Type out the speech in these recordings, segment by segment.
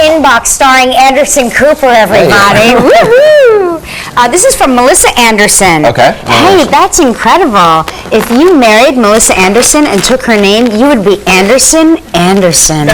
inbox starring Anderson Cooper, everybody. Woohoo! This is from Melissa Anderson. Okay. Hey, that's incredible. If you married Melissa Anderson and took her name, you would be Anderson Anderson.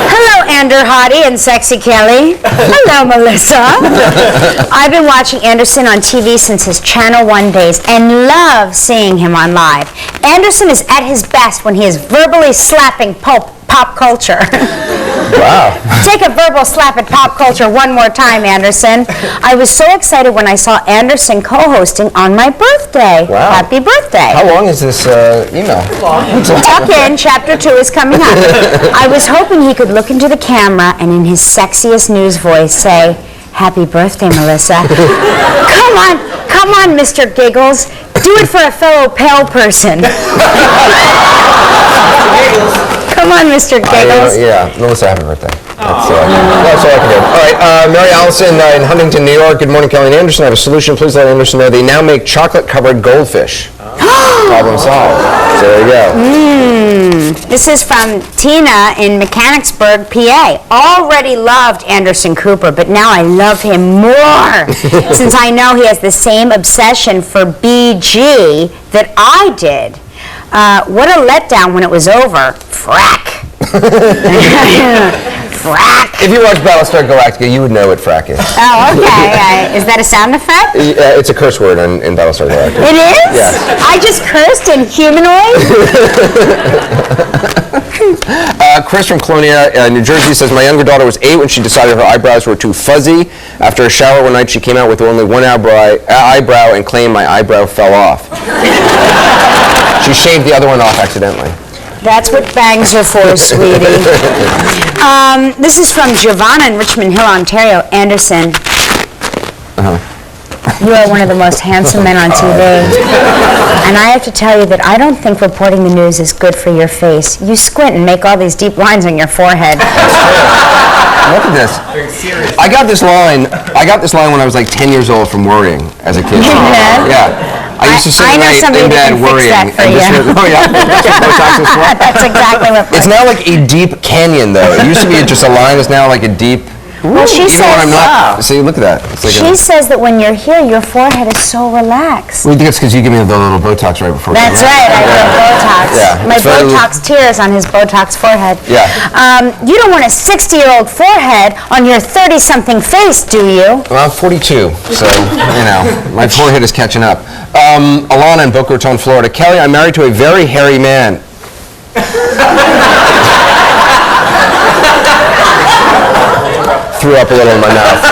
Hello, Ander Hottie and Sexy Kelly. Hello, Melissa. I've been watching Anderson on TV since his Channel 1 days and love seeing him on live. Anderson is at his best when he is verbally slapping pop culture. Wow. Take a verbal slap at pop culture one more time, Anderson. I was so excited when I saw Anderson co-hosting on my birthday. Wow. Happy birthday. How long is this email? Tuck in, chapter 2 is coming up. I was hoping he could look into the camera and in his sexiest news voice say, "Happy birthday, Melissa." Come on, Mr. Giggles. Do it for a fellow pale person. Come on, Mr. Giggles. Yeah, Melissa, happy birthday. That's all I can do. All right, Mary Allison in Huntington, New York. Good morning, Kelly and Anderson. I have a solution. Please let Anderson know they now make chocolate-covered goldfish. Problem solved. So there you go. This is from Tina in Mechanicsburg, PA. Already loved Anderson Cooper, but now I love him more since I know he has the same obsession for BG that I did. What a letdown when it was over. Frack. Frack. If you watch Battlestar Galactica, you would know what frack is. Oh, okay. Is that a sound effect? It's a curse word in Battlestar Galactica. It is? Yes. I just cursed in humanoid? Chris from Colonia, New Jersey says, my younger daughter was 8 when she decided her eyebrows were too fuzzy. After a shower one night, she came out with only one eyebrow and claimed my eyebrow fell off. She shaved the other one off accidentally. That's what bangs are for, sweetie. This is from Giovanna in Richmond Hill, Ontario. Anderson, you are one of the most handsome men on TV. And I have to tell you that I don't think reporting the news is good for your face. You squint and make all these deep lines on your forehead. Look at this. I got this line when I was like 10 years old from worrying as a kid. Yeah. I used to sit at night in bed worrying. That's exactly what. It's now like a deep canyon, though. It used to be just a line. It's now like a deep. Well, she says. See, look at that. Like she says that when you're here, your forehead is so relaxed. Well, I think it's because you give me the little Botox right before. That's right. I get Botox. Yeah, my Botox tears on his Botox forehead. Yeah. You don't want a 60-year-old forehead on your 30-something face, do you? Well, I'm 42, so my forehead is catching up. Alana in Boca Raton, Florida. Kelly, I'm married to a very hairy man. Threw up a little in my mouth.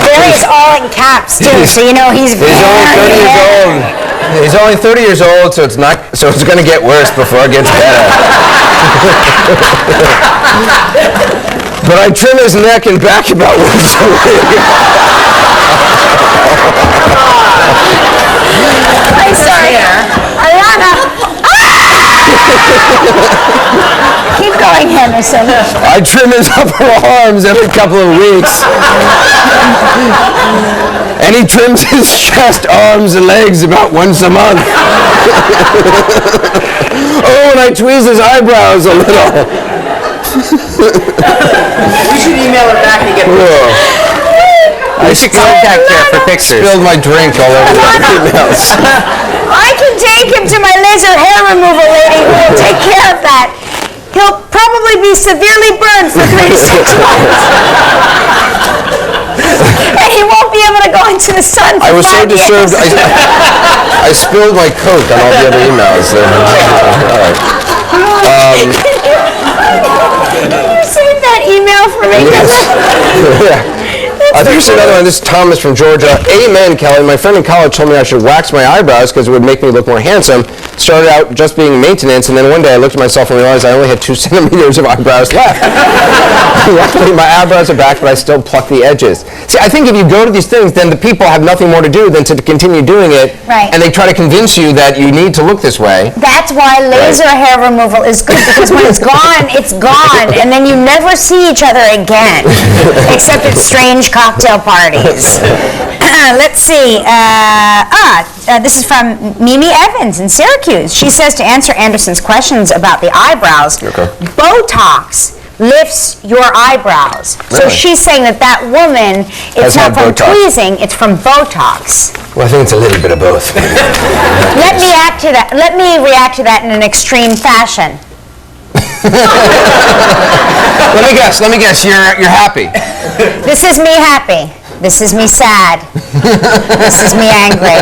Very is all in caps too, so you know he's very old. He's only 30 years old, so it's going to get worse before it gets better. But I trim his neck and back about once a week. I'm sorry, Alana. Keep going, Henderson. I trim his upper arms every couple of weeks. And he trims his chest, arms, and legs about once a month. Oh, and I tweeze his eyebrows a little. You should email her back and get I should contact her for pictures. Spilled my drink all over the emails. I can take him to my laser hair removal lady who will take care of that. He'll probably be severely burned for 3 to 6 months. And he won't be able to go into the sun for 5 years. I was so disturbed, I spilled my Coke on all the other emails. All right. Can you save that email for me? Yeah. Here's another one. This is Thomas from Georgia. Amen, Kelly. My friend in college told me I should wax my eyebrows because it would make me look more handsome. Started out just being maintenance, and then one day I looked at myself and realized I only had 2 centimeters of eyebrows left. Luckily, my eyebrows are back, but I still pluck the edges. See, I think if you go to these things, then the people have nothing more to do than to continue doing it, right. And they try to convince you that you need to look this way. That's why laser hair removal is good, because when it's gone, and then you never see each other again, except at strange cocktail parties. Let's see. This is from Mimi Evans in Syracuse. She says to answer Anderson's questions about the eyebrows, Botox lifts your eyebrows. So Really? she's saying that woman, it's Has not had from Botox. tweezing, it's from Botox. Well, I think it's a little bit of both. Let me react to that in an extreme fashion. Let me guess, you're happy. This is me happy. This is me sad. This is me angry.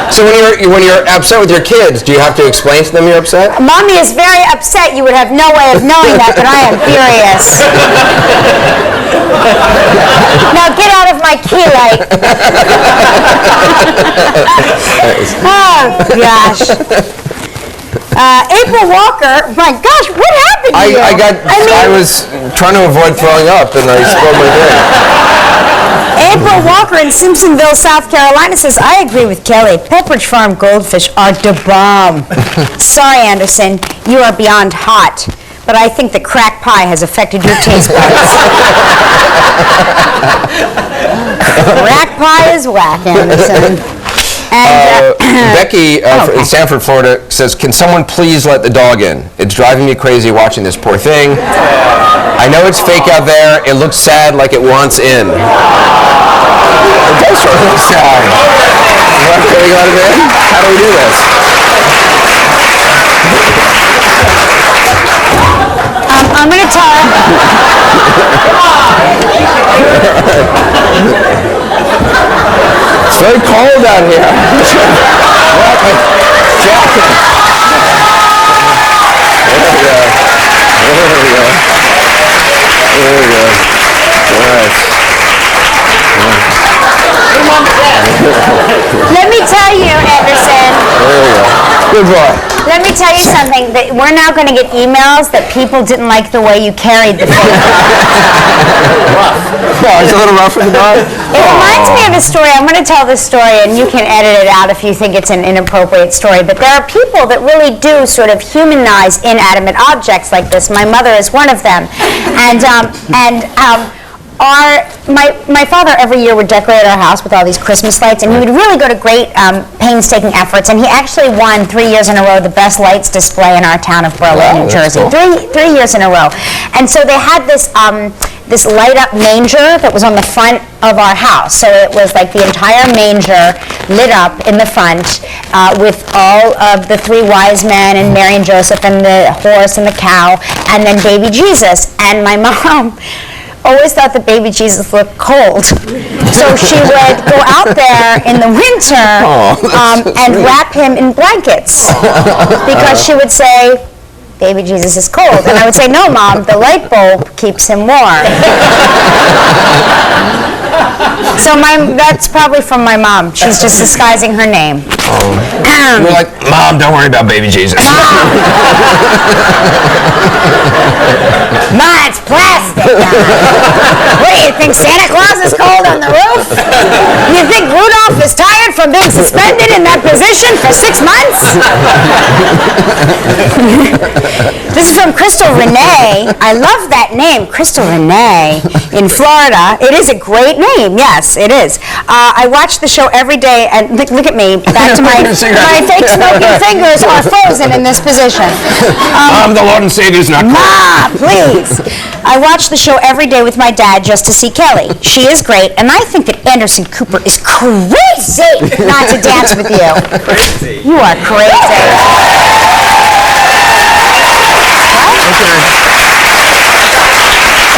So when you're upset with your kids, do you have to explain to them you're upset? Mommy is very upset. You would have no way of knowing that, but I am furious. Now get out of my key light. Oh, gosh. April Walker, my gosh, what happened to you? I was trying to avoid throwing up and I spilled my drink. April Walker in Simpsonville, South Carolina says, I agree with Kelly. Pepperidge Farm goldfish are the bomb. Sorry, Anderson, you are beyond hot. But I think the crack pie has affected your taste buds. Crack pie is whack, Anderson. And, Becky in Sanford, Florida says, can someone please let the dog in? It's driving me crazy watching this poor thing. I know it's fake out there. It looks sad like it wants in. It does sort of look sad. Can we let it in? How do we do this? I'm going to tell her. It's very cold out here. Jacket. There we go. Let me tell you, Anderson. There we go. Good boy. Let me tell you something. That we're now going to get emails that people didn't like the way you carried the thing. Oh, it's a little rough for the dog? It reminds me of a story. I'm going to tell this story, and you can edit it out if you think it's an inappropriate story. But there are people that really do sort of humanize inanimate objects like this. My mother is one of them. My father every year would decorate our house with all these Christmas lights, and he would really go to great painstaking efforts, and he actually won 3 years in a row the best lights display in our town of Berlin, Wow, New that's Jersey. cool. Three years in a row. And so they had this this light-up manger that was on the front of our house. So it was like the entire manger lit up in the front with all of the three wise men and Mary and Joseph and the horse and the cow, and then baby Jesus. And my mom always thought that baby Jesus looked cold. So she would go out there in the winter and wrap him in blankets because she would say, baby Jesus is cold. And I would say, no, Mom, the light bulb keeps him warm. So that's probably from my mom. She's just disguising her name. You're like, Mom, don't worry about baby Jesus. Ma, it's plastic. What do you think, Santa Claus is cold on the roof? You think Rudolph is tired from being suspended in that position for 6 months? This is from Crystal Renee. I love that name, Crystal Renee, in Florida. It is a great name, yes, it is. I watch the show every day, and look at me, back to my fake smoking fingers are frozen in this position. Mom, the Lord and Savior's not cold. Ma, please. I watch the show every day with my dad just to see Kelly. She is great, and I think that Anderson Cooper is crazy not to dance with you. Crazy. You are crazy.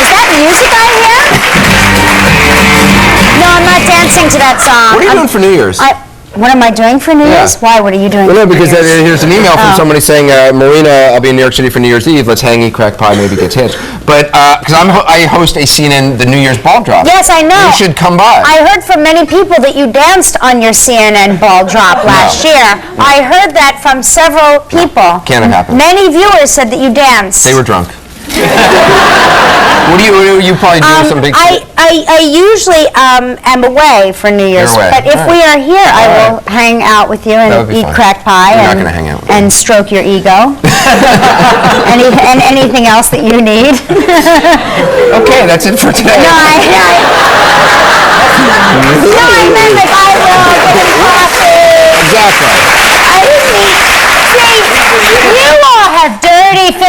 Is that music I hear? No, I'm not dancing to that song. What are you doing for New Year's? What am I doing for New Year's? Why? What are you doing Well, no, for New because Year's? here's an email from somebody saying, Marina, I'll be in New York City for New Year's Eve. Let's hang, eat crack pie, maybe get hitched. But, because I host a CNN, the New Year's ball drop. Yes, I know. You should come by. I heard from many people that you danced on your CNN ball drop last year. I heard that from several people. Can't have happened. Many viewers said that you danced. They were drunk. What do you probably do some big... I usually am away for New Year's, You're away. but if All we right. are here, I will hang out with you That and would be eat fun. crack pie You're not and, gonna hang out. and stroke your ego. and anything else that you need. Okay, that's it for today. No,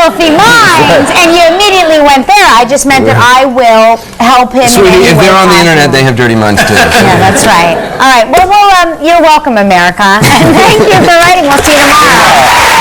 filthy minds, and you immediately went there. I just meant that I will help him in Sweetie, any if way they're on the possible. internet, they have dirty minds too. Yeah, that's right. All right. Well, you're welcome, America. And thank you for writing. We'll see you tomorrow.